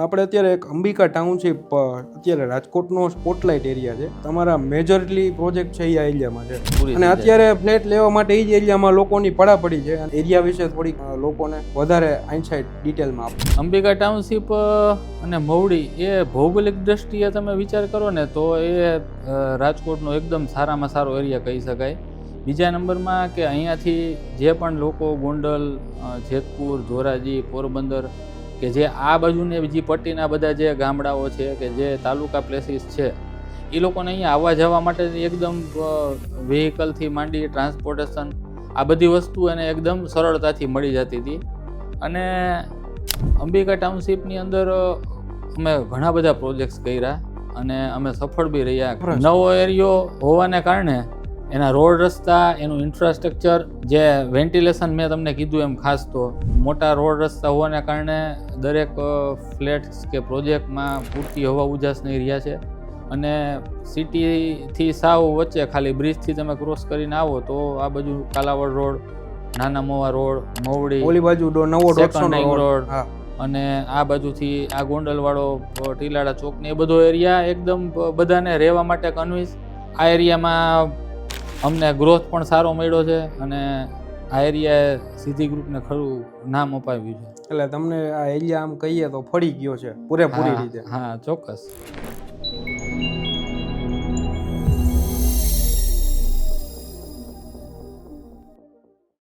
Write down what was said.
આપણે અત્યારે એક અંબિકા ટાઉનશીપ અત્યારે રાજકોટનો સ્પોટલાઇટ એરિયા છે. તમારા મેજરલી પ્રોજેક્ટ છે એ આ એરિયામાં છે અને અત્યારે ફ્લેટ લેવા માટે એ જ એરિયામાં લોકોની પડાપડી છે. એરિયા વિશે થોડીક લોકોને વધારે ઇનસાઇટ ડિટેલમાં આપો. અંબિકા ટાઉનશીપ અને મવડી એ ભૌગોલિક દ્રષ્ટિએ તમે વિચાર કરો ને તો એ રાજકોટનો એકદમ સારામાં સારો એરિયા કહી શકાય. બીજા નંબરમાં કે અહીંયાથી જે પણ લોકો ગોંડલ, જેતપુર, ધોરાજી, પોરબંદર કે જે આ બાજુની બીજી પટ્ટીના બધા જે ગામડાઓ છે કે જે તાલુકા પ્લેસીસ છે એ લોકોને અહીંયા આવવા જવા માટે એકદમ વ્હીકલથી માંડી ટ્રાન્સપોર્ટેશન આ બધી વસ્તુ એને એકદમ સરળતાથી મળી જતી હતી. અને અંબિકા ટાઉનશીપની અંદર અમે ઘણા બધા પ્રોજેક્ટ્સ કર્યા અને અમે સફળ બી રહ્યા. નવો એરિયો હોવાને કારણે એના રોડ રસ્તા, એનું ઇન્ફ્રાસ્ટ્રક્ચર, જે વેન્ટિલેશન મેં તમને કીધું એમ ખાસ તો મોટા રોડ રસ્તા હોવાને કારણે દરેક ફ્લેટ્સ કે પ્રોજેક્ટમાં પૂરતી હવા ઉજાસ નહીં રહ્યા છે. અને સિટીથી સાવ વચ્ચે ખાલી બ્રિજથી તમે ક્રોસ કરીને આવો તો આ બાજુ કાલાવડ રોડ, નાના મોવા રોડ, મવડી, ઓલી બાજુ નવો રોડ અને આ બાજુથી આ ગોંડલવાળો ટીલાડા ચોક ને એ બધો એરિયા એકદમ બધાને રહેવા માટે કન્વિન્સ. આ એરિયામાં અમને ગ્રોથ પણ સારો મળ્યો છે અને આ એરિયાએ સિટી ગ્રુપને ખરું નામ અપાવ્યું છે. એટલે તમને આ એરિયા આમ કહીએ તો ફળી ગયો છે પૂરેપૂરી રીતે. હા, ચોક્કસ.